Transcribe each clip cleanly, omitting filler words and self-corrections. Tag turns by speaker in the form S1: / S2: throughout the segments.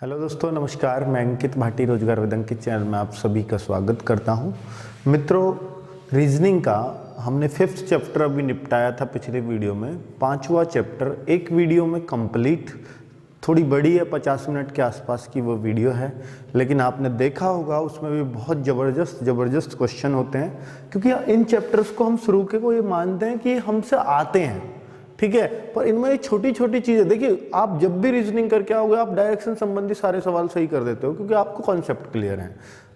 S1: Hello दोस्तों, नमस्कार। मैं अंकित भाटी रोजगार विद अंकित चैनल में आप सभी का स्वागत करता हूं। मित्रों, रीजनिंग का हमने 5th चैप्टर अभी निपटाया था पिछले वीडियो में। 5वां चैप्टर एक वीडियो में कंप्लीट, थोड़ी बड़ी है, 50 मिनट के आसपास की वो वीडियो है, लेकिन आपने देखा होगा उसमें भी बहुत ज़बरदस्त क्वेश्चन होते हैं, क्योंकि इन चैप्टर्स को हम शुरू के को ये मानते हैं कि हमसे आते हैं, ठीक है। पर इनमें ये छोटी छोटी चीजें, देखिए, आप जब भी रीजनिंग करके आओगे आप डायरेक्शन संबंधी सारे सवाल सही कर देते हो, क्योंकि आपको कॉन्सेप्ट क्लियर है।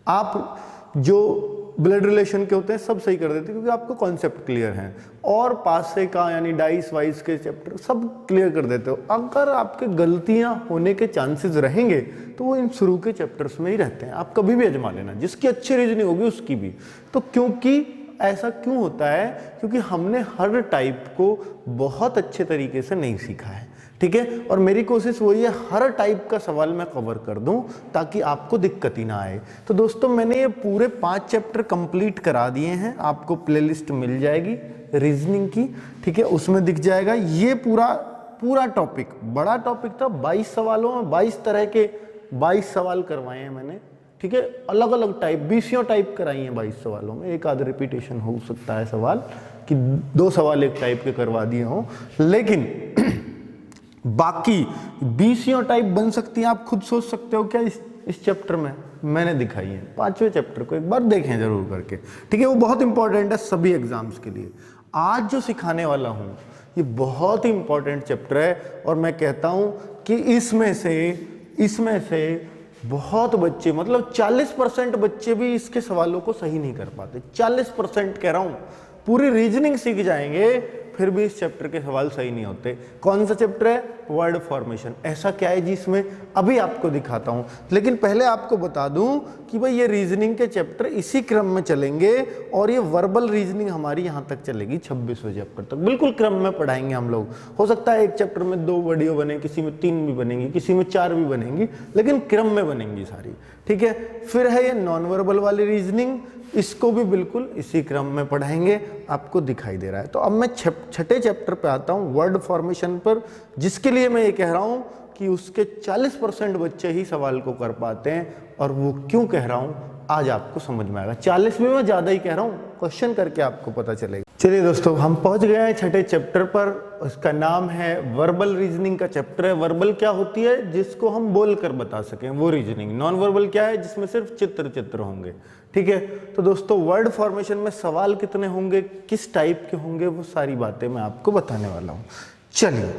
S1: आप जो ब्लड रिलेशन के होते हैं सब सही कर देते हैं, क्योंकि आपको कॉन्सेप्ट क्लियर है। और पासे का यानी डाइस वाइस के चैप्टर सब क्लियर कर देते हो। अगर आपके गलतियां होने के चांसेस रहेंगे तो वो इन शुरू के चैप्टर्स में ही रहते हैं। आप कभी भी आजमा लेना, जिसकी अच्छी रीजनिंग होगी उसकी भी। तो क्योंकि ऐसा क्यों होता है? क्योंकि हमने हर टाइप को बहुत अच्छे तरीके से नहीं सीखा है, ठीक है। और मेरी कोशिश वही है, हर टाइप का सवाल मैं कवर कर दूं ताकि आपको दिक्कत ही ना आए। तो दोस्तों, मैंने ये पूरे 5 चैप्टर कंप्लीट करा दिए हैं। आपको प्लेलिस्ट मिल जाएगी रीजनिंग की, ठीक है, उसमें दिख जाएगा। ये पूरा टॉपिक, बड़ा टॉपिक था। 22 सवालों में 22 तरह के 22 सवाल करवाए हैं मैंने, ठीक है। अलग अलग टाइप, 20 टाइप कराई हैं 22 सवालों में। एक आध रिपीटेशन हो सकता है सवाल कि 2 सवाल एक टाइप के करवा दिए हों, लेकिन बाकी 20 टाइप बन सकती हैं। आप खुद सोच सकते हो क्या इस चैप्टर में मैंने दिखाई है। 5वें चैप्टर को एक बार देखें जरूर करके, ठीक है। वो बहुत इंपॉर्टेंट है सभी एग्जाम्स के लिए। आज जो सिखाने वाला हूं ये बहुत ही इंपॉर्टेंट चैप्टर है, और मैं कहता हूं कि इसमें से बहुत बच्चे, मतलब 40% बच्चे भी इसके सवालों को सही नहीं कर पाते। 40% कह रहा हूं। पूरी रीजनिंग सीख जाएंगे फिर भी इस चैप्टर के सवाल सही नहीं होते। कौन सा चैप्टर है? Word formation. ऐसा क्या है जी इसमें, अभी आपको दिखाता हूं। लेकिन पहले आपको बता दूं कि भाई ये रीजनिंग के चैप्टर इसी क्रम में चलेंगे, और ये वर्बल रीजनिंग हमारी यहां तक चलेगी 26वें चैप्टर तक। बिल्कुल क्रम में पढ़ाएंगे हम लोग। हो सकता है एक चैप्टर में 2 वीडियो बने, किसी में 3 भी बनेंगी, किसी में 4 भी बनेंगी, लेकिन क्रम में बनेंगी सारी, ठीक है। फिर है ये नॉन वर्बल वाली रीजनिंग, इसको भी बिल्कुल इसी क्रम में पढ़ाएंगे, आपको दिखाई दे रहा है। तो अब मैं 6ठे चैप्टर पे आता हूं, वर्ड फॉर्मेशन पर, जिसके लिए मैं ये कह रहा हूं कि उसके 40% बच्चे ही सवाल को कर पाते हैं। और वो क्यों कह रहा हूं आज आपको समझ में आएगा। 40 में मैं ज्यादा ही कह रहा हूं, क्वेश्चन करके आपको पता चलेगा। चलिए दोस्तों, हम पहुंच गए हैं 6ठे चैप्टर पर। उसका नाम है वर्बल रीजनिंग का चैप्टर है। वर्बल क्या होती है? जिसको हम बोल कर बता सकें, वो रीजनिंग। नॉन वर्बल क्या है? जिसमें सिर्फ चित्र होंगे, ठीक है। तो दोस्तों, वर्ड फॉर्मेशन में सवाल कितने होंगे, किस टाइप के होंगे, वो सारी बातें मैं आपको बताने वाला हूं। चलिए,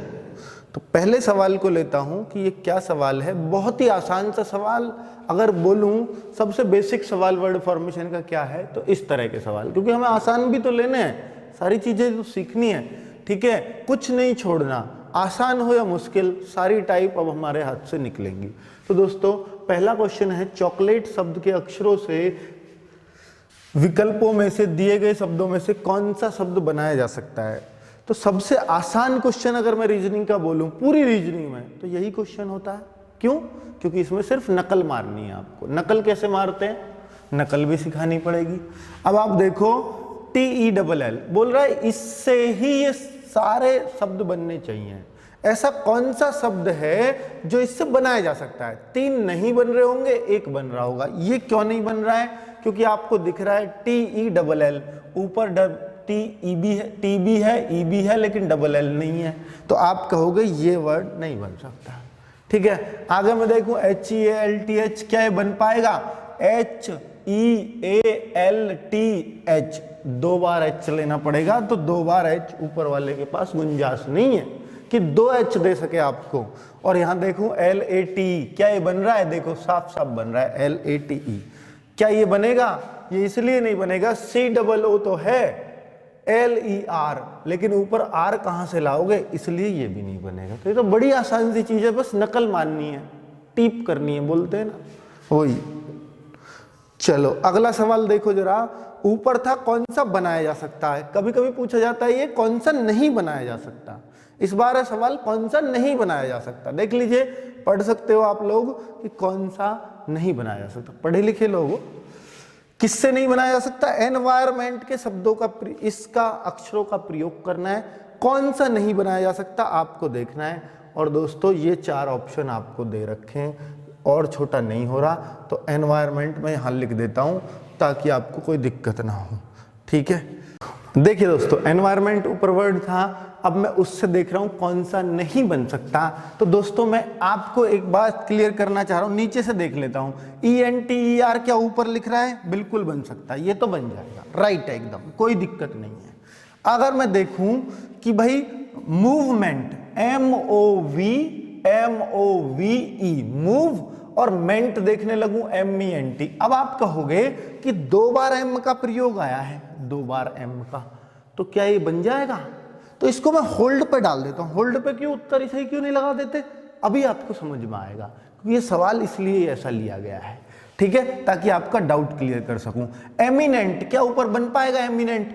S1: तो पहले सवाल को लेता हूं कि ये क्या सवाल है। बहुत ही आसान सा सवाल। अगर बोलूं सबसे बेसिक सवाल वर्ड फॉर्मेशन का क्या है, तो इस तरह के सवाल, क्योंकि हमें आसान भी तो लेने हैं, सारी चीजें तो सीखनी है, ठीक है। कुछ नहीं छोड़ना, आसान हो या मुश्किल, सारी टाइप अब हमारे हाथ से निकलेंगी। तो दोस्तों, पहला क्वेश्चन है, चॉकलेट शब्द के अक्षरों से विकल्पों में से दिए गए शब्दों में से कौन सा शब्द बनाया जा सकता है। तो सबसे आसान क्वेश्चन अगर मैं रीजनिंग का बोलूं, पूरी रीजनिंग में, तो यही क्वेश्चन होता है। क्यों? क्योंकि इसमें सिर्फ नकल मारनी है आपको। नकल कैसे मारते हैं, नकल भी सिखानी पड़ेगी। अब आप देखो, TELL बोल रहा है, इससे ही ये सारे शब्द बनने चाहिए। ऐसा कौन सा शब्द है जो इससे बनाया जा सकता है? 3 नहीं बन रहे होंगे, 1 बन रहा होगा। ये क्यों नहीं बन रहा है? क्योंकि आपको दिख रहा है TELL, ऊपर TEB है, TB है, EB है, लेकिन DLL नहीं है। तो आप कहोगे ये वर्ड नहीं बन सकता, ठीक है। आगे मैं देखूं, HEALTH, क्या ये बन पाएगा? HEALTH, 2 बार H लेना पड़ेगा, तो 2 बार H ऊपर वाले के पास गुंजाइश नहीं है कि 2 H दे सके आपको। और यहां देखूं LATE, क्या ये बन रहा है? देखो साफ साफ बन रहा है LATE। क्या ये बनेगा? ये इसलिए नहीं बनेगा, COO तो है, LER, लेकिन ऊपर R कहां से लाओगे, इसलिए ये भी नहीं बनेगा। तो ये तो बड़ी आसान सी चीज है, बस नकल माननी है, टीप करनी है, बोलते हैं ना, वही। चलो अगला सवाल देखो जरा। ऊपर था कौन सा बनाया जा सकता है। कभी कभी पूछा जाता है ये कौन सा नहीं बनाया जा सकता। इस बार है सवाल कौन सा नहीं बनाया जा सकता। देख लीजिए, पढ़ सकते हो आप लोग कि कौन सा नहीं बनाया जा सकता। पढ़े लिखे लोग, किससे नहीं बनाया जा सकता? एनवायरमेंट के शब्दों का, इसका अक्षरों का प्रयोग करना है। कौन सा नहीं बनाया जा सकता आपको देखना है। और दोस्तों, ये 4 ऑप्शन आपको दे रखे हैं, और छोटा नहीं हो रहा, तो एनवायरनमेंट में यहाँ लिख देता हूँ ताकि आपको कोई दिक्कत ना हो। ठीक है, देखिए दोस्तों, एनवायरनमेंट ऊपर वर्ड था, अब मैं उससे देख रहा हूं कौन सा नहीं बन सकता। तो दोस्तों मैं आपको एक बात क्लियर करना चाह रहा हूं, नीचे से देख लेता हूं। ENTER क्या ऊपर लिख रहा है? बिल्कुल बन सकता है, ये तो बन जाएगा, राइट है एकदम, कोई दिक्कत नहीं है। अगर मैं देखूं कि भाई मूवमेंट, MOVE मूव, और मेंट देखने लगूं MENT, अब आप कहोगे कि 2 बार M का प्रयोग आया है, 2 बार M का, तो क्या ये बन जाएगा? तो इसको मैं होल्ड पे डाल देता हूं। होल्ड पे क्यों, उत्तर सही क्यों नहीं लगा देते? अभी आपको समझ में आएगा, क्योंकि ये सवाल इसलिए ऐसा लिया गया है। ठीक है, ताकि आपका डाउट क्लियर कर सकूं। एमिनेंट क्या ऊपर बन पाएगा? एमिनेंट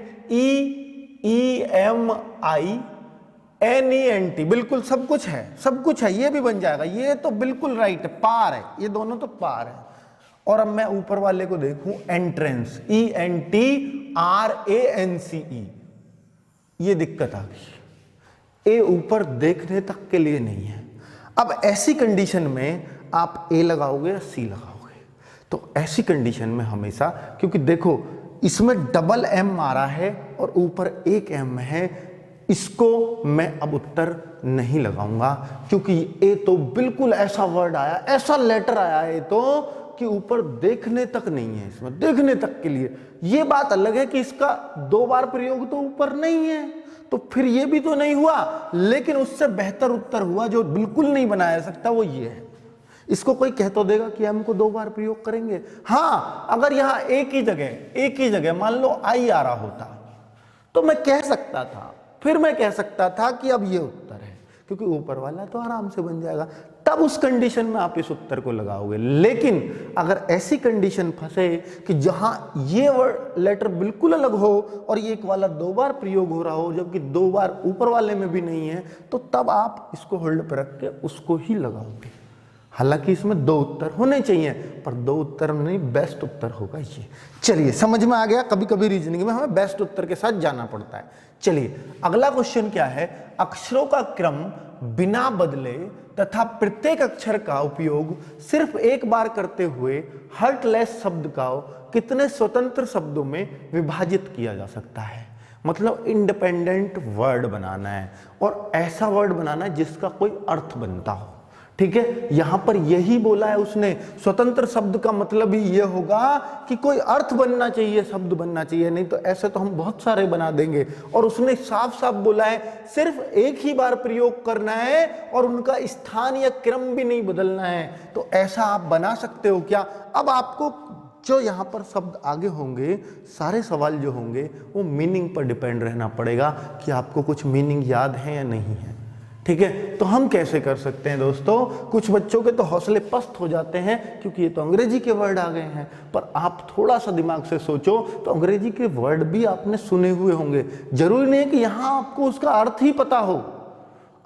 S1: EEMINENT, बिल्कुल सब कुछ है, सब कुछ है, ये भी बन जाएगा, ये तो बिल्कुल राइट है, पार है, ये दोनों तो पार है। और अब मैं ऊपर वाले को देखूं, एंट्रेंस, ENTRANCE, ये दिक्कत आ गई, ए ऊपर देखने तक के लिए नहीं है। अब ऐसी कंडीशन में आप ए लगाओगे या सी लगाओगे? तो ऐसी कंडीशन में हमेशा, क्योंकि देखो इसमें डबल M आ रहा है और ऊपर एक M है, इसको मैं अब उत्तर नहीं लगाऊंगा, क्योंकि ए तो बिल्कुल ऐसा वर्ड आया, ऐसा लेटर आया है तो कि ऊपर देखने तक नहीं है, इसमें देखने तक के लिए। ये बात अलग है कि इसका 2 बार प्रयोग तो ऊपर नहीं है, तो फिर ये भी तो नहीं हुआ, लेकिन उससे बेहतर उत्तर हुआ जो बिल्कुल नहीं बनाया सकता, वो ये है। इसको कोई कह तो देगा कि हम को 2 बार प्रयोग करेंगे। हाँ, अगर यहां एक ही जगह मान लो आई आ रहा होता तो मैं कह सकता था, फिर मैं कह सकता था कि अब ये उत्तर है, क्योंकि ऊपर वाला तो आराम से बन जाएगा, तब उस कंडीशन में आप इस उत्तर को लगाओगे। लेकिन अगर ऐसी कंडीशन फंसे कि जहां ये वर्ड लेटर बिल्कुल अलग हो और ये एक वाला 2 बार प्रयोग हो रहा हो, जबकि 2 बार ऊपर वाले में भी नहीं है, तो तब आप इसको होल्ड पर रख के उसको ही लगाओगे। हालांकि इसमें 2 उत्तर होने चाहिए, पर 2 उत्तर नहीं, बेस्ट उत्तर होगा ये। चलिए, समझ में आ गया? कभी कभी रीजनिंग में हमें बेस्ट उत्तर के साथ जाना पड़ता है। चलिए, अगला क्वेश्चन क्या है? अक्षरों का क्रम बिना बदले तथा प्रत्येक अक्षर का उपयोग सिर्फ एक बार करते हुए हर्टलेस शब्द का कितने स्वतंत्र शब्दों में विभाजित किया जा सकता है? मतलब इंडिपेंडेंट वर्ड बनाना है, और ऐसा वर्ड बनाना है जिसका कोई अर्थ बनता हो। ठीक है, यहां पर यही बोला है उसने, स्वतंत्र शब्द का मतलब ही यह होगा कि कोई अर्थ बनना चाहिए, शब्द बनना चाहिए, नहीं तो ऐसे तो हम बहुत सारे बना देंगे। और उसने साफ साफ बोला है सिर्फ एक ही बार प्रयोग करना है और उनका स्थान या क्रम भी नहीं बदलना है। तो ऐसा आप बना सकते हो क्या? अब आपको जो यहाँ पर शब्द आगे होंगे, सारे सवाल जो होंगे वो मीनिंग पर डिपेंड रहना पड़ेगा कि आपको कुछ मीनिंग याद है या नहीं है। ठीक है, तो हम कैसे कर सकते हैं दोस्तों? कुछ बच्चों के तो हौसले पस्त हो जाते हैं क्योंकि ये तो अंग्रेजी के वर्ड आ गए हैं, पर आप थोड़ा सा दिमाग से सोचो तो अंग्रेजी के वर्ड भी आपने सुने हुए होंगे। जरूरी नहीं है कि यहाँ आपको उसका अर्थ ही पता हो,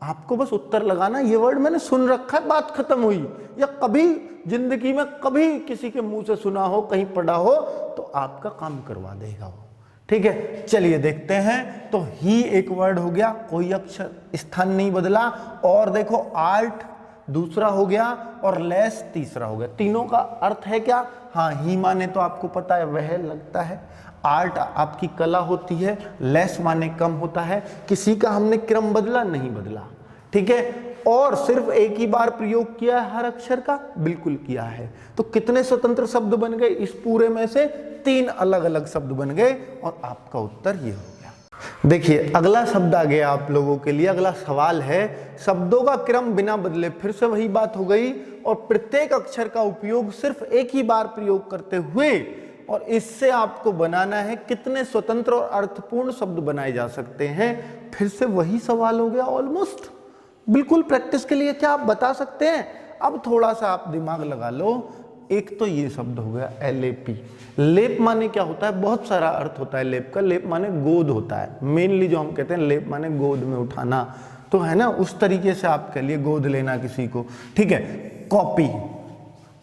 S1: आपको बस उत्तर लगाना, ये वर्ड मैंने सुन रखा है, बात खत्म हुई। या कभी जिंदगी में कभी किसी के मुंह से सुना हो, कहीं पढ़ा हो, तो आपका काम करवा देगा वो। ठीक है, चलिए देखते हैं। तो ही एक वर्ड हो गया, कोई अक्षर स्थान नहीं बदला, और देखो आर्ट दूसरा हो गया और लेस तीसरा हो गया। तीनों का अर्थ है क्या? हाँ, ही माने तो आपको पता है वह लगता है, आर्ट आपकी कला होती है, लेस माने कम होता है। किसी का हमने क्रम बदला नहीं बदला। ठीक है, और सिर्फ एक ही बार प्रयोग किया है हर अक्षर का, बिल्कुल किया है। तो कितने स्वतंत्र शब्द बन गए? इस पूरे में से 3 अलग अलग शब्द बन गए और आपका उत्तर ये हो गया। देखिए, अगला शब्द आ गया आप लोगों के लिए। अगला सवाल है शब्दों का क्रम बिना बदले, फिर से वही बात हो गई, और प्रत्येक अक्षर का उपयोग सिर्फ एक ही बार प्रयोग करते हुए, और इससे आपको बनाना है कितने स्वतंत्र और अर्थपूर्ण शब्द बनाए जा सकते हैं। फिर से वही सवाल हो गया ऑलमोस्ट, बिल्कुल प्रैक्टिस के लिए। क्या आप बता सकते हैं? अब थोड़ा सा आप दिमाग लगा लो। एक तो ये शब्द हो गया LAP। लेप माने क्या होता है? बहुत सारा अर्थ होता है लेप का। लेप माने गोद होता है, मेनली जो हम कहते हैं लेप माने गोद में उठाना, तो है ना, उस तरीके से आप कह लिए गोद लेना किसी को। ठीक है, कॉपी,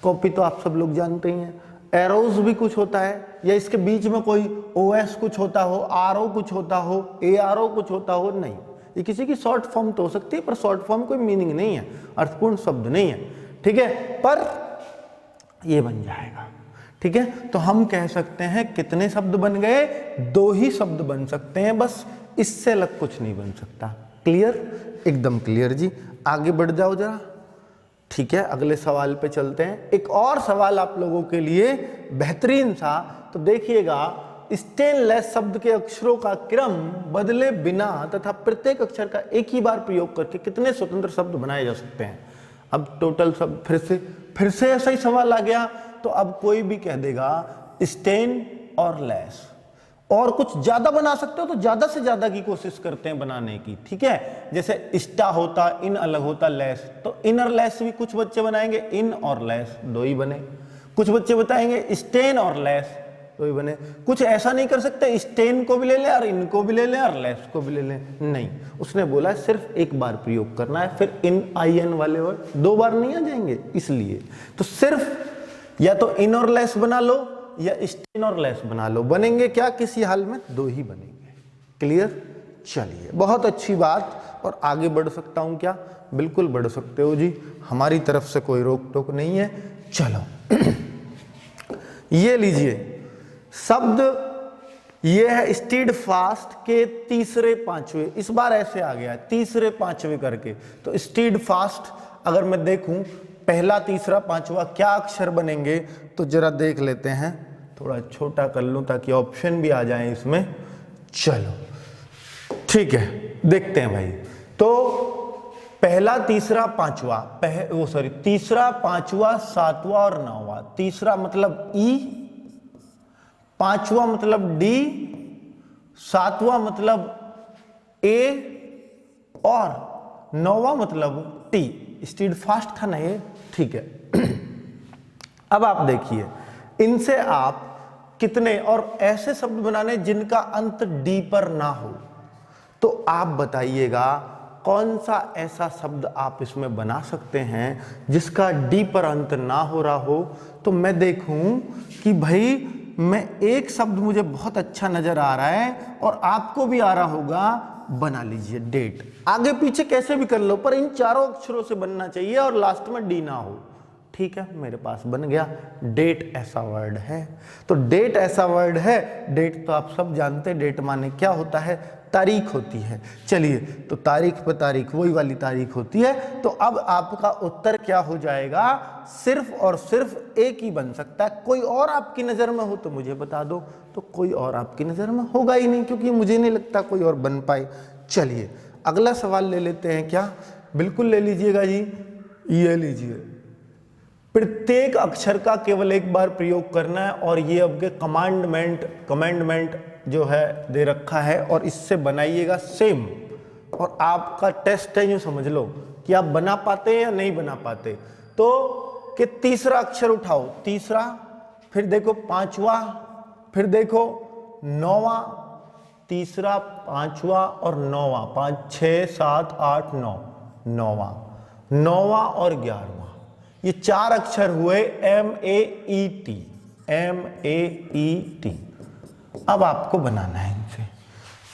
S1: कॉपी तो आप सब लोग जानते ही हैं। एरोज भी कुछ होता है, या इसके बीच में कोई OS कुछ होता हो, RO कुछ होता हो, ARO कुछ होता हो, नहीं, ये किसी की शॉर्ट फॉर्म तो हो सकती है, पर शॉर्ट फॉर्म कोई मीनिंग नहीं है, अर्थपूर्ण शब्द नहीं है। ठीक है, पर ये बन जाएगा। ठीक है, तो हम कह सकते हैं कितने शब्द बन गए, 2 ही शब्द बन सकते हैं, बस इससे अलग कुछ नहीं बन सकता। क्लियर, एकदम क्लियर जी। आगे बढ़ जाओ जरा। ठीक है, अगले सवाल पे चलते हैं। एक और सवाल आप लोगों के लिए बेहतरीन सा, तो देखिएगा, स्टेनलेस शब्द के अक्षरों का क्रम बदले बिना तथा प्रत्येक अक्षर का एक ही बार प्रयोग करके कितने स्वतंत्र शब्द बनाए जा सकते हैं। अब टोटल शब्द फिर से ऐसा ही सवाल आ गया, तो अब कोई भी कह देगा स्टेन और लेस, और कुछ ज्यादा बना सकते हो तो ज्यादा से ज्यादा की कोशिश करते हैं बनाने की। ठीक है, जैसे स्टा होता, इन अलग होता, लेस, तो इन और लेस भी कुछ बच्चे बनाएंगे, इन और लेस 2 ही बने। कुछ बच्चे बताएंगे स्टेन और लेस 2 ही बने। कुछ ऐसा नहीं कर सकते स्टेन को भी ले ले और इनको भी ले ले और लेस को भी ले ले, नहीं, उसने बोला सिर्फ एक बार प्रयोग करना है, फिर इन IN वाले वर्ड 2 बार नहीं आ जाएंगे, इसलिए तो सिर्फ या तो इन और लेस बना लो या स्टेन और लेस बना लो। बनेंगे क्या, किसी हाल में 2 ही बनेंगे। क्लियर, चलिए, बहुत अच्छी बात। और आगे बढ़ सकता हूं क्या, बिल्कुल बढ़ सकते हो जी, हमारी तरफ से कोई रोक टोक नहीं है। चलो ये लीजिए शब्द, ये है स्टीड फास्ट के तीसरे पांचवे, इस बार ऐसे आ गया तीसरे पांचवे करके। तो स्टीड फास्ट अगर मैं देखूं पहला तीसरा पांचवा क्या अक्षर बनेंगे, तो जरा देख लेते हैं, थोड़ा छोटा कर लूं ताकि ऑप्शन भी आ जाए इसमें। चलो ठीक है, देखते हैं भाई। तो पहला तीसरा पांचवा, तीसरा पांचवा सातवां और 9वां। तीसरा मतलब ई, पांचवा मतलब डी, सातवां मतलब ए और 9वां मतलब टी। स्पीड फास्ट था ना ये, ठीक है। अब आप देखिए इनसे आप कितने और ऐसे शब्द बनाने जिनका अंत डी पर ना हो, तो आप बताइएगा कौन सा ऐसा शब्द आप इसमें बना सकते हैं जिसका डी पर अंत ना हो रहा हो। तो मैं देखूं कि भाई मैं एक शब्द मुझे बहुत अच्छा नजर आ रहा है और आपको भी आ रहा होगा, बना लीजिए डेट। आगे पीछे कैसे भी कर लो, पर इन चारों अक्षरों से बनना चाहिए और लास्ट में डी ना हो। ठीक है, मेरे पास बन गया, डेट ऐसा वर्ड है। तो डेट ऐसा वर्ड है, डेट तो आप सब जानते हैं, डेट माने क्या होता है, तारीख होती है। चलिए, तो तारीख पे तारीख, वही वाली तारीख होती है। तो अब आपका उत्तर क्या हो जाएगा, सिर्फ और सिर्फ एक ही बन सकता है। कोई और आपकी नजर में हो तो मुझे बता दो, तो कोई और आपकी नजर में होगा ही नहीं, क्योंकि मुझे नहीं लगता कोई और बन पाए। चलिए अगला सवाल ले लेते हैं क्या, बिल्कुल ले लीजिएगा जी, ये लीजिए। प्रत्येक अक्षर का केवल एक बार प्रयोग करना है, और ये आपके कमांडमेंट जो है दे रखा है, और इससे बनाइएगा सेम। और आपका टेस्ट है, यूं समझ लो कि आप बना पाते हैं या नहीं बना पाते। तो कि तीसरा अक्षर उठाओ, तीसरा, फिर देखो पांचवा, फिर देखो 9वां, तीसरा पांचवा और 9वां, 5 6 7 8 9, 9वां और 11वां, ये 4 अक्षर हुए MAET। अब आपको बनाना है इनसे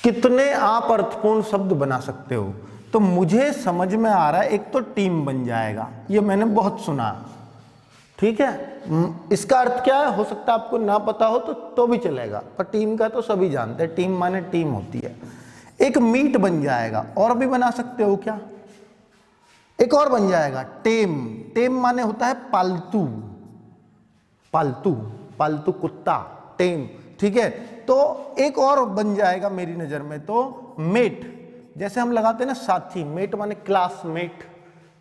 S1: कितने आप अर्थपूर्ण शब्द बना सकते हो। तो मुझे समझ में आ रहा है, एक तो टीम बन जाएगा, ये मैंने बहुत सुना। ठीक है, इसका अर्थ क्या है, हो सकता है आपको ना पता हो तो भी चलेगा, पर टीम का तो सभी जानते हैं, टीम माने टीम होती है। एक मीट बन जाएगा, और भी बना सकते हो क्या, एक और बन जाएगा टेम माने होता है पालतू, पालतू कुत्ता, टेम। ठीक है, तो एक और बन जाएगा मेरी नजर में, तो मेट, जैसे हम लगाते हैं ना साथी, मेट माने क्लासमेट।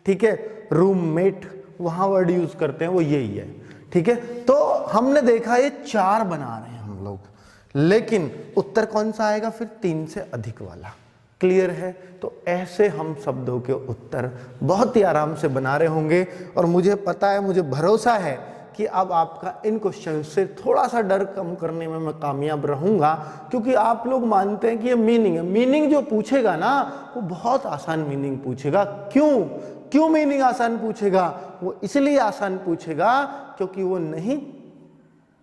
S1: ठीक है, रूममेट, वहां वर्ड यूज करते हैं, वो यही है। ठीक है, तो हमने देखा ये 4 बना रहे हैं हम लोग, लेकिन उत्तर कौन सा आएगा फिर, 3 से अधिक वाला। क्लियर है, तो ऐसे हम शब्दों के उत्तर बहुत ही आराम से बना रहे होंगे, और मुझे पता है, मुझे भरोसा है कि अब आपका इन क्वेश्चन से थोड़ा सा डर कम करने में मैं कामयाब रहूंगा, क्योंकि आप लोग मानते हैं कि ये मीनिंग है। मीनिंग जो पूछेगा ना, वो बहुत आसान मीनिंग पूछेगा। क्यों मीनिंग आसान पूछेगा, वो इसलिए आसान पूछेगा क्योंकि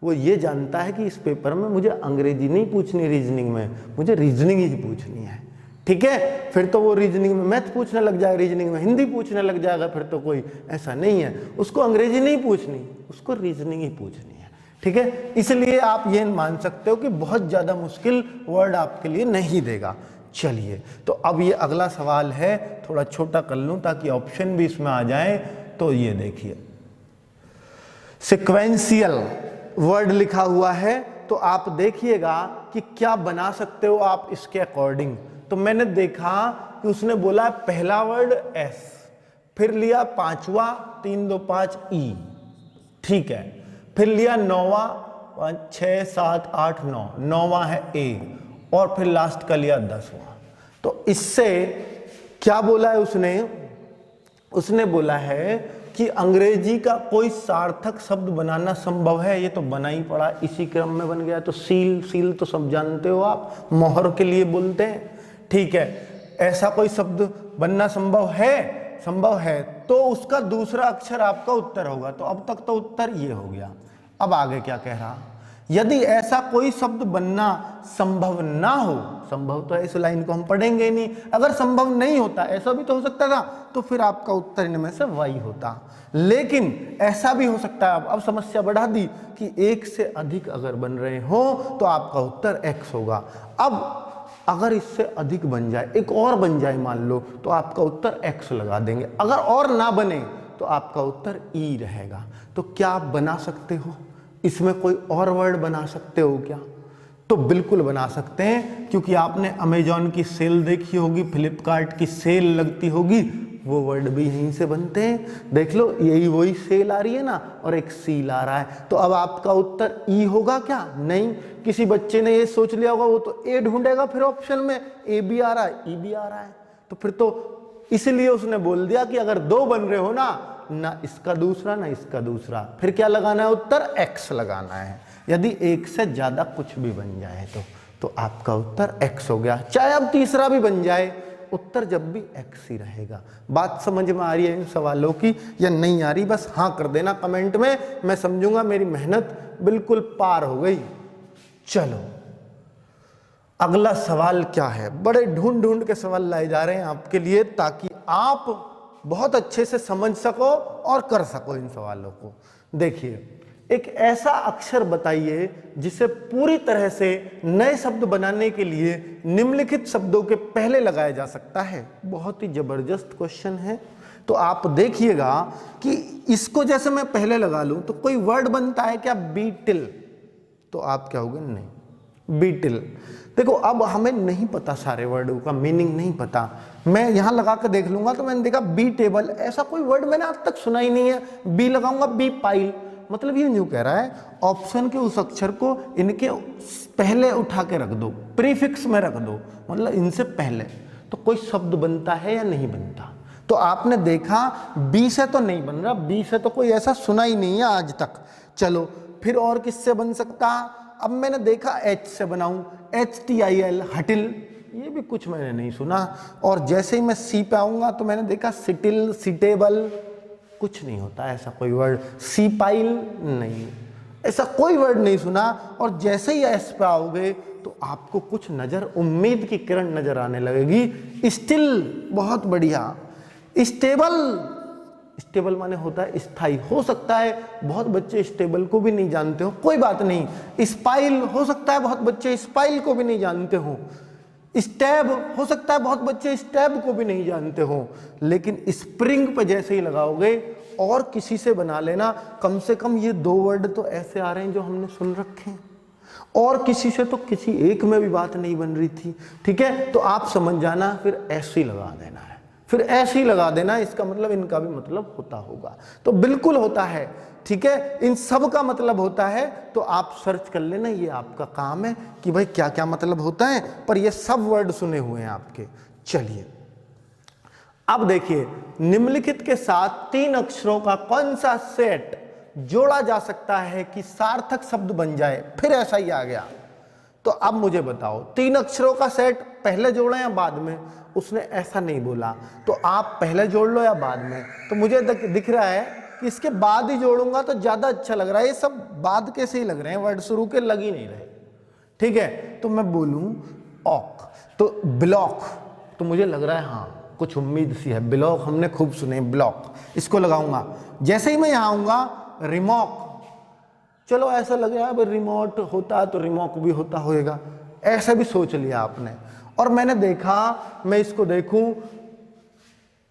S1: वो ये जानता है कि इस पेपर में मुझे अंग्रेजी नहीं पूछनी, रीजनिंग में मुझे रीजनिंग ही पूछनी है। ठीक है, फिर तो वो रीजनिंग में मैथ पूछने लग जाएगा, रीजनिंग में हिंदी पूछने लग जाएगा, फिर तो कोई ऐसा नहीं है, उसको अंग्रेजी नहीं पूछनी, उसको रीजनिंग ही पूछनी है। ठीक है, इसलिए आप ये मान सकते हो कि बहुत ज्यादा मुश्किल वर्ड आपके लिए नहीं देगा। चलिए, तो अब ये अगला सवाल है, थोड़ा छोटा कर लूं ताकि ऑप्शन भी इसमें आ जाए। तो ये देखिए, सिक्वेंशियल वर्ड लिखा हुआ है, तो आप देखिएगा कि क्या बना सकते हो आप इसके अकॉर्डिंग। तो मैंने देखा कि उसने बोला पहला वर्ड एस, फिर लिया पांचवा 3 2 5 ई, ठीक है, फिर लिया नौवा 5 6 7 8 9, नौवा है ए, और फिर लास्ट का लिया 10वां। तो इससे क्या बोला है उसने बोला है कि अंग्रेजी का कोई सार्थक शब्द बनाना संभव है। ये तो बना ही पड़ा, इसी क्रम में बन गया। तो सील तो सब जानते हो आप, मोहर के लिए बोलते हैं, ठीक है। ऐसा कोई शब्द बनना संभव है, तो उसका दूसरा अक्षर आपका उत्तर होगा। तो अब तक तो उत्तर ये हो गया। अब आगे क्या कह रहा, यदि ऐसा कोई शब्द बनना संभव ना हो, संभव तो इस लाइन को हम पढ़ेंगे ही नहीं, अगर संभव नहीं होता, ऐसा भी तो हो सकता था, तो फिर आपका उत्तर इनमें से वाई होता। लेकिन ऐसा भी हो सकता है, अब समस्या बढ़ा दी कि एक से अधिक अगर बन रहे हो तो आपका उत्तर एक्स होगा। अब अगर इससे अधिक बन जाए, एक और बन जाए मान लो, तो आपका उत्तर एक्स लगा देंगे। अगर और ना बने तो आपका उत्तर ई रहेगा। तो क्या आप बना सकते हो? इसमें कोई और वर्ड बना सकते हो क्या? तो बिल्कुल बना सकते हैं, क्योंकि आपने अमेजॉन की सेल देखी होगी, फ्लिपकार्ट की सेल लगती होगी, वो वर्ड भी यहीं से बनते हैं। देख लो, यही वही सेल आ रही है ना, और एक सील आ रहा है। तो अब आपका उत्तर ई होगा क्या? नहीं, किसी बच्चे ने ये सोच लिया होगा, वो तो ए ढूंढेगा, फिर ऑप्शन में ए भी आ रहा है, ई भी आ रहा है, तो फिर तो इसलिए उसने बोल दिया कि अगर दो बन रहे हो ना इसका दूसरा ना इसका दूसरा, फिर क्या लगाना है? उत्तर एक्स लगाना है। यदि एक से ज्यादा कुछ भी बन जाए तो आपका उत्तर एक्स हो गया। चाहे अब तीसरा भी बन जाए, उत्तर जब भी एक्स ही रहेगा। बात समझ में आ रही है इन सवालों की या नहीं आ रही? बस हाँ कर देना कमेंट में, मैं समझूंगा मेरी मेहनत बिल्कुल पार हो गई। चलो, अगला सवाल क्या है? बड़े ढूंढ के सवाल लाए जा रहे हैं आपके लिए, ताकि आप बहुत अच्छे से समझ सको और कर सको इन सवालों को। देखिए, एक ऐसा अक्षर बताइए जिसे पूरी तरह से नए शब्द बनाने के लिए निम्नलिखित शब्दों के पहले लगाया जा सकता है। बहुत ही जबरदस्त क्वेश्चन है। तो आप देखिएगा कि इसको जैसे मैं पहले लगा लूं तो कोई वर्ड बनता है क्या? बीटिल। तो आप क्या होगे? नहीं, बीटिल। देखो, अब हमें नहीं पता, सारे वर्डों का मीनिंग नहीं पता, मैं यहां लगा कर देख लूंगा तो मैंने देखा बी टेबल, ऐसा कोई वर्ड मैंने आज तक सुना ही नहीं है। बी लगाऊंगा, बी पाइल, मतलब ये न्यू कह रहा है ऑप्शन के उस अक्षर को इनके पहले उठा के रख दो, प्रीफिक्स में रख दो, मतलब इनसे पहले। तो कोई शब्द बनता है या नहीं बनता? तो आपने देखा बी से तो नहीं बन रहा, बी से तो कोई ऐसा सुना ही नहीं है आज तक। चलो, फिर और किससे बन सकता? अब मैंने देखा एच से बनाऊं, HTIL, हटिल, ये भी कुछ मैंने नहीं सुना। और जैसे ही मैं सी पे आऊंगा तो मैंने देखा सिटिल, सिटेबल, कुछ नहीं होता ऐसा कोई वर्ड। सीपाइल, नहीं, ऐसा कोई वर्ड नहीं सुना। और जैसे ही एस पे आओगे तो आपको कुछ नजर, उम्मीद की किरण नजर आने लगेगी। स्टिल, बहुत बढ़िया। स्टेबल, स्टेबल माने होता है स्थायी, हो सकता है बहुत बच्चे स्टेबल को भी नहीं जानते हो, कोई बात नहीं। स्पाइल हो सकता है बहुत बच्चे स्पाइल को भी नहीं जानते हो। स्टैब हो सकता है बहुत बच्चे स्टैब को भी नहीं जानते हो। लेकिन स्प्रिंग पे जैसे ही लगाओगे और किसी से बना लेना, कम से कम ये दो वर्ड तो ऐसे आ रहे हैं जो हमने सुन रखे हैं, और किसी से तो किसी एक में भी बात नहीं बन रही थी। ठीक है, तो आप समझ जाना, फिर ऐसे ही लगा देना है, फिर ऐसे ही लगा देना, इसका मतलब इनका भी मतलब होता होगा। तो बिल्कुल होता है, ठीक है, इन सब का मतलब होता है। तो आप सर्च कर लेना, ये आपका काम है कि भाई क्या क्या मतलब होता है, पर ये सब वर्ड सुने हुए हैं आपके। चलिए, अब देखिए, निम्नलिखित के साथ 3 अक्षरों का कौन सा सेट जोड़ा जा सकता है कि सार्थक शब्द बन जाए? फिर ऐसा ही आ गया। तो अब मुझे बताओ, 3 अक्षरों का सेट पहले जोड़े या बाद में? उसने ऐसा नहीं बोला, तो आप पहले जोड़ लो या बाद में? तो मुझे दिख रहा है कि इसके बाद ही जोड़ूंगा तो ज्यादा अच्छा लग रहा है। ये सब बाद के से ही लग रहे हैं, वर्ड शुरू के लग ही नहीं रहे। ठीक है, तो मैं बोलूं ऑक, तो ब्लॉक, तो मुझे लग रहा है हाँ कुछ उम्मीद सी है। ब्लॉक हमने खूब सुने, ब्लॉक, इसको लगाऊंगा। जैसे ही मैं यहाँ आऊँगा रिमॉक, चलो ऐसा लग रहा है भाई रिमोट होता तो रिमॉक भी होता होएगा, ऐसा भी सोच लिया आपने। और मैंने देखा, मैं इसको देखूं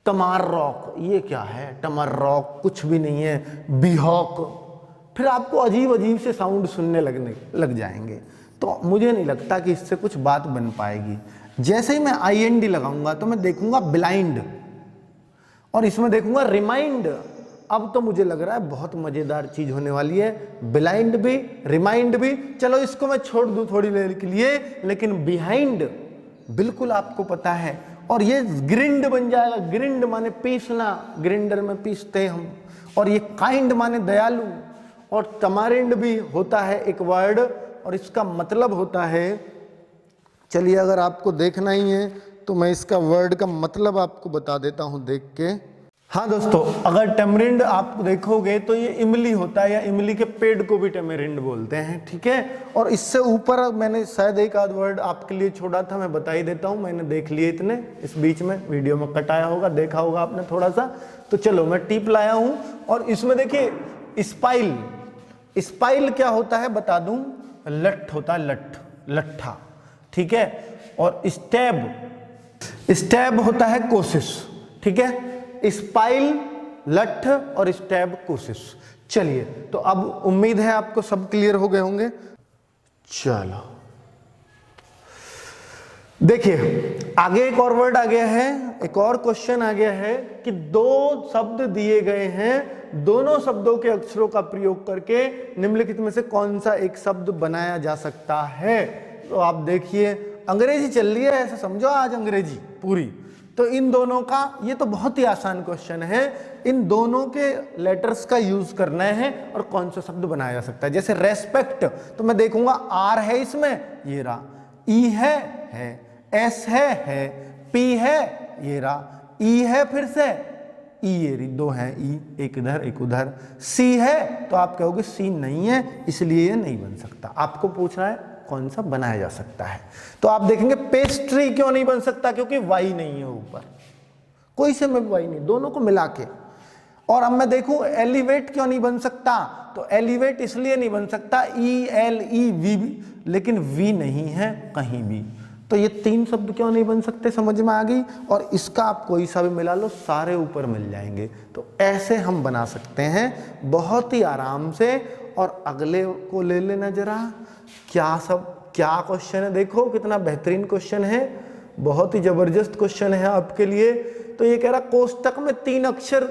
S1: टमारॉक, ये क्या है टमारॉक, कुछ भी नहीं है, बीहॉक, फिर आपको अजीब अजीब से साउंड सुनने लग जाएंगे। तो मुझे नहीं लगता कि इससे कुछ बात बन पाएगी। जैसे ही मैं IND लगाऊंगा तो मैं देखूंगा ब्लाइंड और इसमें देखूंगा रिमाइंड। अब तो मुझे लग रहा है बहुत मजेदार चीज होने वाली है, ब्लाइंड भी रिमाइंड भी। चलो इसको मैं छोड़ दूं थोड़ी देर के लिए, लेकिन बिहाइंड बिल्कुल आपको पता है। और ये ग्रिंड बन जाएगा, ग्रिंड माने पीसना, ग्रिंडर में पीसते हैं हम। और ये काइंड माने दयालु। और टमारिंड भी होता है एक वर्ड और इसका मतलब होता है, चलिए अगर आपको देखना ही है तो मैं इसका वर्ड का मतलब आपको बता देता हूं देख के। हाँ दोस्तों, अगर टैमरिंड आप देखोगे तो ये इमली होता है, या इमली के पेड़ को भी टैमरिंड बोलते हैं, ठीक है। और इससे ऊपर मैंने शायद एक आध वर्ड आपके लिए छोड़ा था, मैं बता ही देता हूँ, मैंने देख लिए इतने इस बीच में, वीडियो में कटाया होगा, देखा होगा आपने थोड़ा सा। तो चलो मैं टिप लाया हूँ। और इसमें देखिए स्पाइल, स्पाइल क्या होता है बता दूं, लठ होता है, लठ, लट्ठा, ठीक है। और स्टैब, स्टैब होता है कोशिश, ठीक है। स्पाइल लठ और स्टैब कोशिश। चलिए तो अब उम्मीद है आपको सब क्लियर हो गए होंगे। चलो देखिए आगे एक और वर्ड आ गया है, एक और क्वेश्चन आ गया है कि दो शब्द दिए गए हैं, दोनों शब्दों के अक्षरों का प्रयोग करके निम्नलिखित में से कौन सा एक शब्द बनाया जा सकता है। तो आप देखिए अंग्रेजी चल रही है, ऐसा समझो आज अंग्रेजी पूरी। तो इन दोनों का, ये तो बहुत ही आसान क्वेश्चन है, इन दोनों के लेटर्स का यूज करना है और कौन सा शब्द बनाया जा सकता है। जैसे रेस्पेक्ट, तो मैं देखूंगा आर है इसमें, ये रहा, ई है, एस है, पी है, ये रहा, ई है, फिर से ई, ये दो है ई, एक इधर एक उधर, सी है, तो आप कहोगे सी नहीं है इसलिए ये नहीं बन सकता। आपको पूछ रहा है कौन सा बनाया जा सकता है, तो आप देखेंगे पेस्ट्री क्यों नहीं बन सकता, क्योंकि वाई नहीं है ऊपर, कोई से में वाई नहीं, दोनों को मिला के। और अब मैं देखूं एलिवेट क्यों नहीं बन सकता, तो एलिवेट इसलिए नहीं बन सकता, ELEV, लेकिन वी नहीं है कहीं भी। तो ये तीन शब्द क्यों नहीं बन सकते, समझ में आ गई। और इसका आप कोई सा भी मिला लो, सारे ऊपर मिल जाएंगे। तो ऐसे हम बना सकते हैं बहुत ही आराम से। और अगले को ले लेना जरा, क्या क्वेश्चन है, देखो कितना बेहतरीन क्वेश्चन है, बहुत ही जबरदस्त क्वेश्चन है आपके लिए। तो ये कह रहा कोष्टक में 3 अक्षर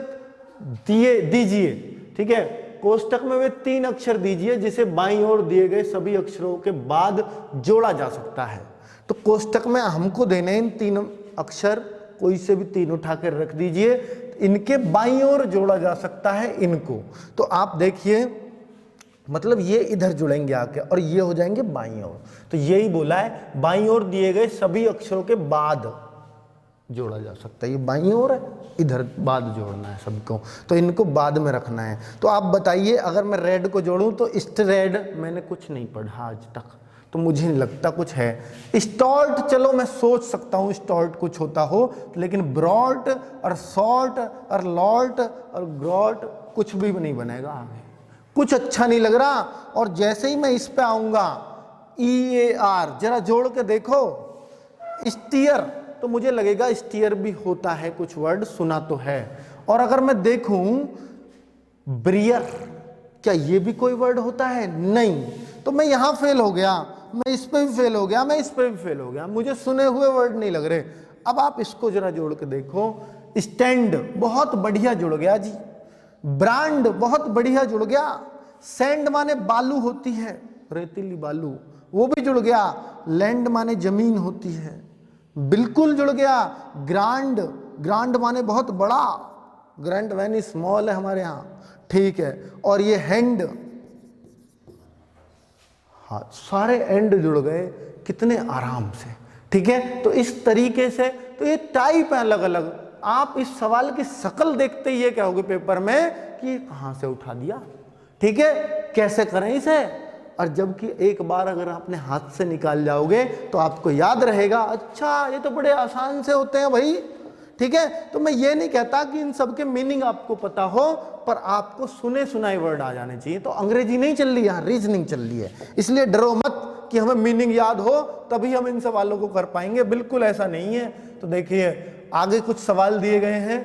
S1: दीजिए, ठीक है, कोष्टक में वे 3 अक्षर दीजिए जिसे बाईं ओर दिए गए सभी अक्षरों के बाद जोड़ा जा सकता है। तो कोष्टक में हमको देने इन 3 अक्षर, कोई से भी 3 उठा कर रख दीजिए, इनके बाईं ओर जोड़ा जा सकता है इनको। तो आप देखिए, मतलब ये इधर जुड़ेंगे आके और ये हो जाएंगे बाईं ओर। तो यही बोला है, बाईं ओर दिए गए सभी अक्षरों के बाद जोड़ा जा सकता है। ये बाईं ओर है, इधर बाद जोड़ना है सबको, तो इनको बाद में रखना है। तो आप बताइए, अगर मैं रेड को जोड़ूं तो स्ट्रेड, मैंने कुछ नहीं पढ़ा आज तक, तो मुझे नहीं लगता कुछ है। स्टॉल्ट, चलो मैं सोच सकता हूँ स्टॉल्ट कुछ होता हो, लेकिन ब्रॉल्ट और सॉल्ट और लॉल्ट और ग्रॉल्ट कुछ भी नहीं बनेगा आगे, कुछ अच्छा नहीं लग रहा। और जैसे ही मैं इस पे आऊंगा EAR, जरा जोड़ के देखो, स्टीयर, तो मुझे लगेगा स्टीयर भी होता है, कुछ वर्ड सुना तो है। और अगर मैं देखूं ब्रियर, क्या ये भी कोई वर्ड होता है, नहीं। तो मैं यहां फेल हो गया, मैं इस पे भी फेल हो गया, मैं इस पे भी फेल हो गया, मुझे सुने हुए वर्ड नहीं लग रहे। अब आप इसको जरा जोड़ के देखो, स्टैंड बहुत बढ़िया जुड़ गया जी, ब्रांड बहुत बढ़िया जुड़ गया, सैंड माने बालू होती है, रेतीली बालू, वो भी जुड़ गया, लैंड माने जमीन होती है, बिल्कुल जुड़ गया। ग्रांड, ग्रांड माने बहुत बड़ा, ग्रैंड वेनी स्मॉल है हमारे यहाँ, ठीक है। और ये हैंड, हाँ सारे एंड जुड़ गए कितने आराम से, ठीक है। तो इस तरीके से, तो ये टाइप है अलग अलग। आप इस सवाल की शक्ल देखते ही ये कहोगे पेपर में कि कहां से उठा दिया, ठीक है। कैसे करें इसे, और जबकि एक बार अगर आपने हाथ से निकाल जाओगे तो आपको याद रहेगा, अच्छा ये तो बड़े आसान से होते हैं भाई। ठीक है, तो मैं ये नहीं कहता कि इन सब के मीनिंग आपको पता हो, पर आपको सुने सुनाए वर्ड आ जाने चाहिए। तो अंग्रेजी नहीं चल रही, यहाँ रीजनिंग चल रही है, इसलिए डरो मत कि हमें मीनिंग याद हो तभी हम इन सवालों को कर पाएंगे, बिल्कुल ऐसा नहीं है। तो देखिए आगे कुछ सवाल दिए गए हैं।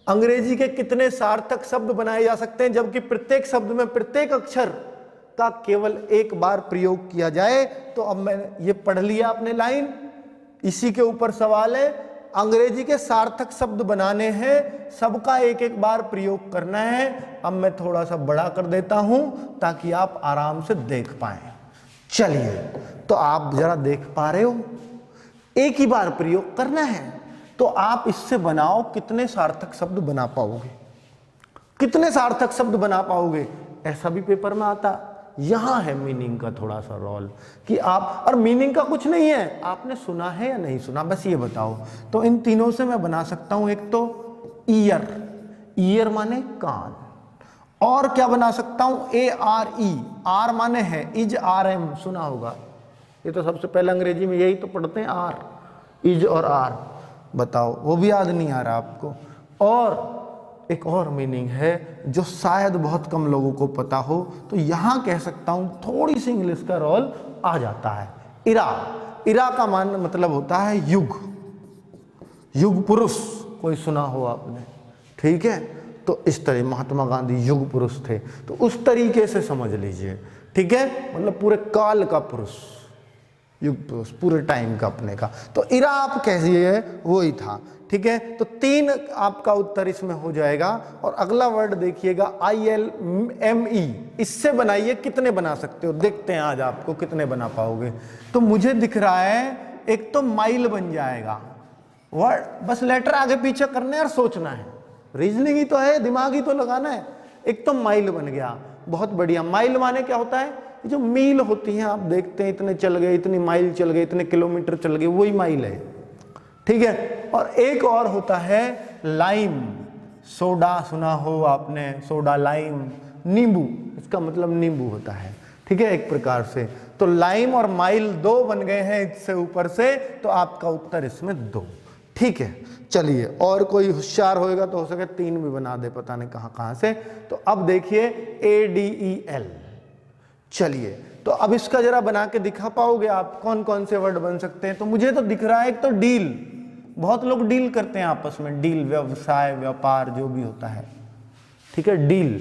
S1: अंग्रेजी के कितने सार्थक शब्द बनाए जा सकते हैं जबकि प्रत्येक शब्द में प्रत्येक अक्षर का केवल एक बार प्रयोग किया जाए? तो अब मैंने ये पढ़ लिया आपने लाइन, इसी के ऊपर सवाल है। अंग्रेजी के सार्थक शब्द बनाने हैं, सबका एक एक बार प्रयोग करना है। अब मैं थोड़ा सा बड़ा कर देता हूं ताकि आप आराम से देख पाएं। चलिए, तो आप जरा देख पा रहे हो, एक ही बार प्रयोग करना है। तो आप इससे बनाओ, कितने सार्थक शब्द बना पाओगे, कितने सार्थक शब्द बना पाओगे, ऐसा भी पेपर में आता। यहां है मीनिंग का थोड़ा सा रोल कि आप, और मीनिंग का कुछ नहीं है, आपने सुना है या नहीं सुना, बस ये बताओ। तो इन तीनों से मैं बना सकता हूं, एक तो ईयर, ईयर माने कान, और क्या बना सकता हूं, ARE, आर माने है, इज RM सुना होगा, ये तो सबसे पहले अंग्रेजी में यही तो पढ़ते हैं, आर, इज और आर। बताओ, वो भी याद नहीं आ रहा आपको। और एक और मीनिंग है जो शायद बहुत कम लोगों को पता हो, तो यहां कह सकता हूं थोड़ी सी इंग्लिश का रोल आ जाता है, इरा। इरा का मान मतलब होता है युग, युग पुरुष, कोई सुना हो आपने, ठीक है। तो इस तरह महात्मा गांधी युग पुरुष थे, तो उस तरीके से समझ लीजिए, ठीक है, मतलब पूरे काल का पुरुष, युग पुरुष, पूरे टाइम का अपने का। तो इरा आप कहिए वो ही था, ठीक है। तो 3 आपका उत्तर इसमें हो जाएगा। और अगला वर्ड देखिएगा ILME, इससे बनाइए, कितने बना सकते हो, देखते हैं आज आपको कितने बना पाओगे। तो मुझे दिख रहा है एक तो माइल बन जाएगा वर्ड, बस लेटर आगे पीछे करने और सोचना है, रीजनिंग ही तो है, दिमाग ही तो लगाना है। एक तो माइल बन गया, बहुत बढ़िया। माइल माने क्या होता है, जो मील होती हैं आप देखते हैं, इतने चल गए, इतनी माइल चल गए, इतने किलोमीटर चल गए, वही माइल है, ठीक है। और एक और होता है लाइम, सोडा सुना हो आपने, सोडा, लाइम, नींबू, इसका मतलब नींबू होता है, ठीक है, एक प्रकार से। तो लाइम और माइल 2 बन गए हैं इससे ऊपर से, तो आपका उत्तर इसमें 2, ठीक है। चलिए, और कोई होशियार होएगा तो हो सके 3 भी बना दे, पता नहीं कहां कहां से। तो अब देखिए ADEL, चलिए, तो अब इसका जरा बना के दिखा पाओगे आप, कौन कौन से वर्ड बन सकते हैं? तो मुझे तो दिख रहा है एक तो डील, बहुत लोग डील करते हैं आपस में, डील व्यवसाय, व्यापार, जो भी होता है, ठीक है, डील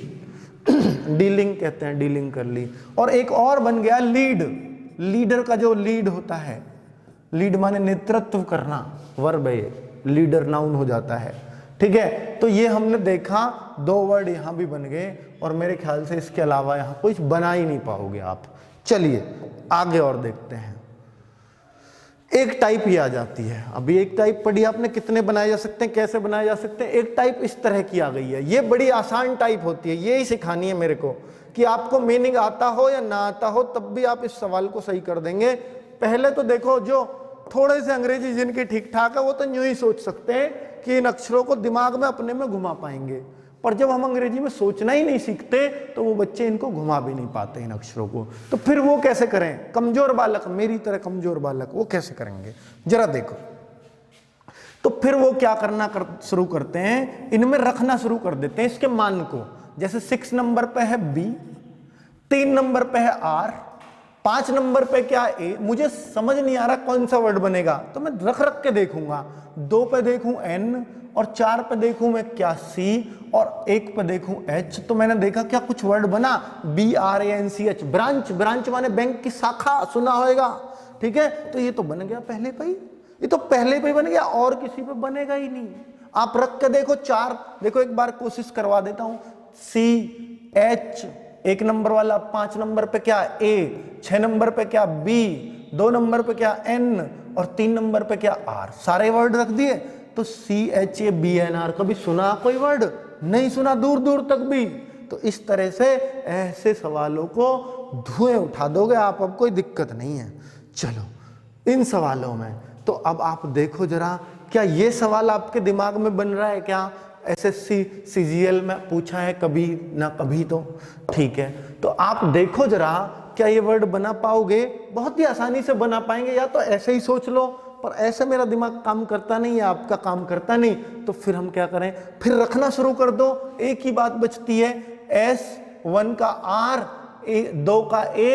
S1: डीलिंग कहते हैं, डीलिंग कर ली। और एक और बन गया लीड, लीडर का जो लीड होता है, लीड माने नेतृत्व करना, वर्ब है, लीडर नाउन हो जाता है, ठीक है। तो ये हमने देखा, 2 वर्ड यहां भी बन गए, और मेरे ख्याल से इसके अलावा यहां कुछ बना ही नहीं पाओगे आप। चलिए आगे और देखते हैं। एक टाइप ही आ जाती है, अभी एक टाइप पढ़ी आपने, कितने बनाए जा सकते हैं, कैसे बनाए जा सकते हैं। एक टाइप इस तरह की आ गई है, ये बड़ी आसान टाइप होती है, ये ही सिखानी है मेरे को, कि आपको मीनिंग आता हो या ना आता हो तब भी आप इस सवाल को सही कर देंगे। पहले तो देखो, जो थोड़े से अंग्रेजी जिनके ठीक ठाक है वो तो यूं ही सोच सकते हैं कि इन अक्षरों को दिमाग में अपने में घुमा पाएंगे, पर जब हम अंग्रेजी में सोचना ही नहीं सीखते तो वो बच्चे इनको घुमा भी नहीं पाते इन अक्षरों को। तो फिर वो कैसे करें, कमजोर बालक, मेरी तरह कमजोर बालक, वो कैसे करेंगे जरा देखो। तो फिर वो क्या करना शुरू करते हैं, इनमें रखना शुरू कर देते हैं इसके मान को। जैसे 6 नंबर पे है B, 3 नंबर पे है R, 5 नंबर पे क्या ए, मुझे समझ नहीं आ रहा कौन सा वर्ड बनेगा, तो मैं रख रख के देखूंगा। 2 पे देखूं N, और 4 पे देखूं मैं क्या C, और 1 पे देखूं H। तो मैंने देखा क्या कुछ वर्ड बना, BRANCH, ब्रांच, ब्रांच माने बैंक की शाखा, सुना होगा, ठीक है। तो ये तो बन गया पहले पे ही, ये तो पहले पे ही बन गया, और किसी पे बनेगा ही नहीं। आप रख के देखो, 4 देखो, एक बार कोशिश करवा देता हूं, CH 1 नंबर वाला, 5 नंबर पे क्या A, 6 नंबर पे क्या B, 2 नंबर पे क्या N, और 3 नंबर पे क्या R। सारे वर्ड रख दिए। तो CHABNR कभी सुना कोई वर्ड? नहीं सुना, दूर दूर तक भी। तो इस तरह से ऐसे सवालों को धुएं उठा दोगे आप, अब कोई दिक्कत नहीं है। चलो इन सवालों में तो अब आप देखो जरा, क्या ये सवाल आपके दिमाग में बन रहा है क्या? SSC CGL में पूछा है कभी ना कभी, तो ठीक है। तो आप देखो जरा क्या ये वर्ड बना पाओगे? बहुत ही आसानी से बना पाएंगे, या तो ऐसे ही सोच लो, पर ऐसे मेरा दिमाग काम करता नहीं है, आपका काम करता नहीं, तो फिर हम क्या करें, फिर रखना शुरू कर दो। एक ही बात बचती है, S, 1 का R, 2 का A,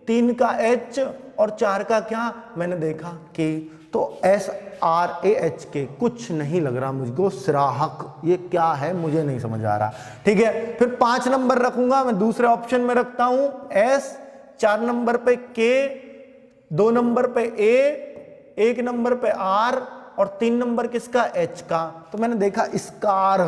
S1: 3 का H और 4 का क्या, मैंने देखा K। तो SRAHK कुछ नहीं लग रहा मुझको, सिराहक, ये क्या है मुझे नहीं समझ आ रहा। ठीक है, फिर 5 नंबर रखूंगा मैं, दूसरे ऑप्शन में रखता हूं S, 4 नंबर पे K, 2 नंबर पे A, 1 नंबर पे R और 3 नंबर किसका, H का। तो मैंने देखा स्कार,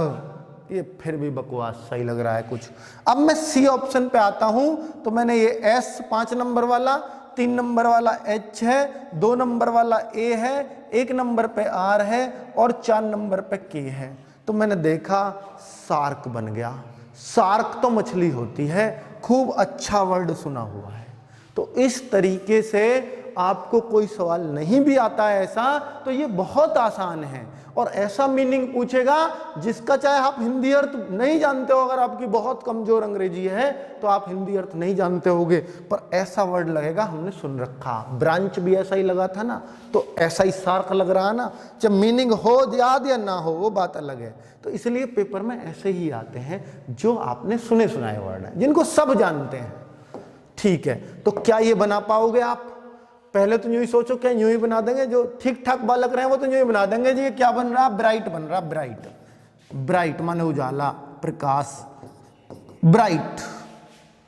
S1: ये फिर भी बकवास सही लग रहा है कुछ। अब मैं C ऑप्शन पे आता हूं, तो मैंने ये S 5 नंबर वाला, 3 नंबर वाला H है, 2 नंबर वाला A है, 1 नंबर पे R है और 4 नंबर पे K है। तो मैंने देखा शार्क बन गया। शार्क तो मछली होती है, खूब अच्छा वर्ड सुना हुआ है। तो इस तरीके से आपको कोई सवाल नहीं भी आता है ऐसा, तो ये बहुत आसान है। और ऐसा मीनिंग पूछेगा जिसका चाहे आप हिंदी अर्थ नहीं जानते हो, अगर आपकी बहुत कमजोर अंग्रेजी है तो आप हिंदी अर्थ नहीं जानते होगे, पर ऐसा वर्ड लगेगा हमने सुन रखा। ब्रांच भी ऐसा ही लगा था ना, तो ऐसा ही शार्क लग रहा है ना। जब मीनिंग हो याद या ना हो वो बात अलग है। तो इसलिए पेपर में ऐसे ही आते हैं जो आपने सुने सुनाए वर्ड हैं, जिनको सब जानते हैं। ठीक है, तो क्या ये बना पाओगे आप? पहले तो यूं ही सोचो, क्या यूं ही बना देंगे? जो ठीक ठाक बालक रहे हैं वो तो यूं ही बना देंगे जी। ये क्या बन रहा? ब्राइट बन रहा। ब्राइट, ब्राइट माने उजाला, प्रकाश, ब्राइट,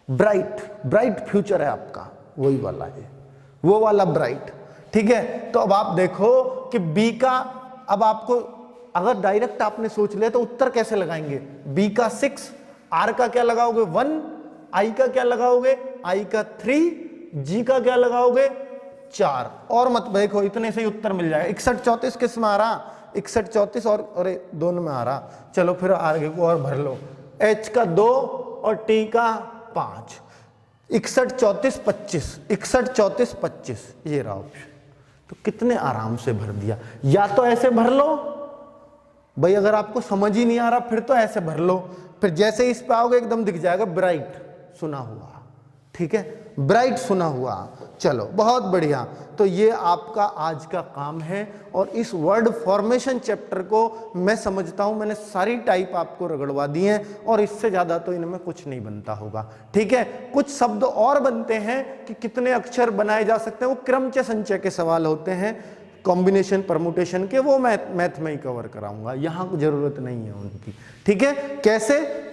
S1: ब्राइट, ब्राइट फ्यूचर है आपका, वही वाला है, वो वाला ब्राइट। ठीक है, तो अब आप देखो कि बी का, अब आपको अगर डायरेक्ट आपने सोच लिया तो उत्तर कैसे लगाएंगे? बी का 6, आर का क्या लगाओगे? 1, आई का क्या लगाओगे? आई का 3, जी का क्या लगाओगे? 4। और मत देखो, इतने से ही उत्तर मिल जाएगा। 61 34 किस में आ रहा? 61 34 और अरे दोनों में आ रहा। चलो फिर आगे को और भर लो। H का 2 और T का 5। 61 34 25, 61 34 25, ये रहा ऑप्शन। तो कितने आराम से भर दिया। या तो ऐसे भर लो भाई, अगर आपको समझ ही नहीं आ रहा फिर तो ऐसे भर लो, फिर जैसे इस पे आओगे एकदम दिख जाएगा ब्राइट सुना हुआ। ठीक है, ब्राइट सुना हुआ। चलो बहुत बढ़िया। तो ये आपका आज का काम है। और इस वर्ड फॉर्मेशन चैप्टर को मैं समझता हूं मैंने सारी टाइप आपको रगड़वा दी है, और इससे ज्यादा तो इनमें कुछ नहीं बनता होगा। ठीक है, कुछ शब्द और बनते हैं कि कितने अक्षर बनाए जा सकते हैं, वो क्रमचय संचय के सवाल होते हैं, कॉम्बिनेशन परमुटेशन के, वो मैथ में ही कवर कराऊंगा, यहां जरूरत नहीं है उनकी। ठीक है, कैसे?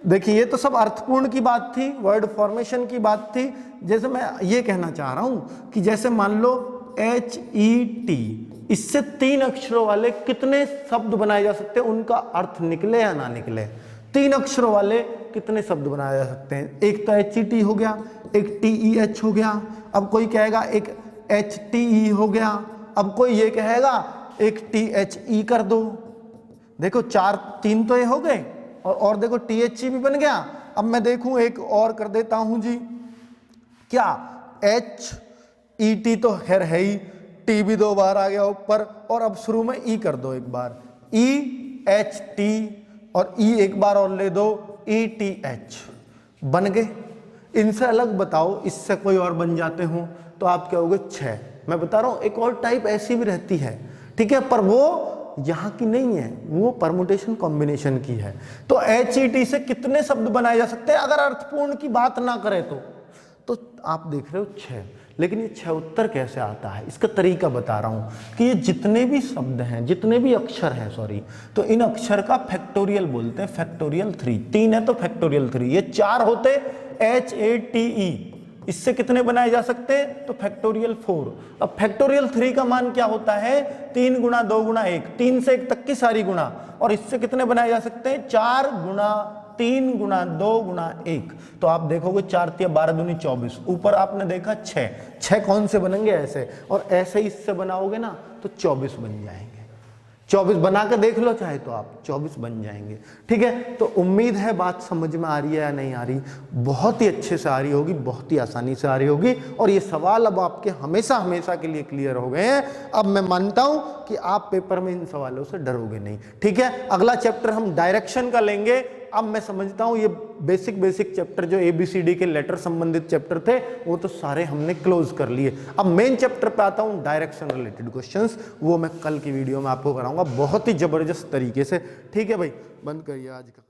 S1: देखिए ये तो सब अर्थपूर्ण की बात थी, वर्ड फॉर्मेशन की बात थी। जैसे मैं ये कहना चाह रहा हूं कि जैसे मान लो HET, इससे 3 अक्षरों वाले कितने शब्द बनाए जा सकते हैं, उनका अर्थ निकले या ना निकले। 3 अक्षरों वाले कितने शब्द बनाए जा सकते हैं? एक तो HET हो गया, एक TEH हो गया, अब कोई कहेगा एक HTE हो गया, अब कोई ये कहेगा एक THE कर दो। देखो 3 तो ये हो गए, और देखो THE भी बन गया। अब मैं देखूं एक और कर देता हूं जी, क्या HET तो खैर है ही, T भी 2 बार आ गया ऊपर, और अब शुरू में E कर दो एक बार, EHT, और E एक बार और ले दो, ETH, बन गए। इनसे अलग बताओ, इससे कोई और बन जाते हो तो आप क्या होगे? 6। मैं बता रहा हूं एक और टाइप ऐसी भी रहती है, ठीक है, पर वो यहां की नहीं है, वो परमुटेशन कॉम्बिनेशन की है। तो HET से कितने शब्द बनाए जा सकते हैं अगर अर्थपूर्ण की बात ना करें तो आप देख रहे हो 6। लेकिन ये 6 उत्तर कैसे आता है, इसका तरीका बता रहा हूं कि ये जितने भी शब्द हैं, जितने भी अक्षर हैं, सॉरी, तो इन अक्षर का फैक्टोरियल बोलते हैं, फैक्टोरियल 3। 3 है तो फैक्टोरियल 3, ये 4 होते HATE, इससे कितने बनाए जा सकते हैं? तो फैक्टोरियल 4। अब फैक्टोरियल 3 का मान क्या होता है? 3 गुना 2 गुना 1, 3 से 1 तक की सारी गुना। और इससे कितने बनाए जा सकते हैं? 4 गुना 3 गुना 2 गुना 1। तो आप देखोगे 4 तिया 12 दूनी 24, ऊपर आपने देखा 6 कौन से बनेंगे? ऐसे, और ऐसे इससे बनाओगे ना तो 24 बन जाएंगे। 24 बना के देख लो चाहे तो आप, 24 बन जाएंगे। ठीक है, तो उम्मीद है बात समझ में आ रही है या नहीं आ रही? बहुत ही अच्छे से आ रही होगी, बहुत ही आसानी से आ रही होगी, और ये सवाल अब आपके हमेशा हमेशा के लिए क्लियर हो गए हैं। अब मैं मानता हूं कि आप पेपर में इन सवालों से डरोगे नहीं। ठीक है, अगला चैप्टर हम डायरेक्शन का लेंगे। अब मैं समझता हूं ये बेसिक चैप्टर जो ABCD के लेटर संबंधित चैप्टर थे वो तो सारे हमने क्लोज कर लिए। अब मेन चैप्टर पे आता हूं, डायरेक्शन रिलेटेड क्वेश्चंस, वो मैं कल की वीडियो में आपको कराऊंगा बहुत ही जबरदस्त तरीके से। ठीक है भाई, बंद करिए आज का।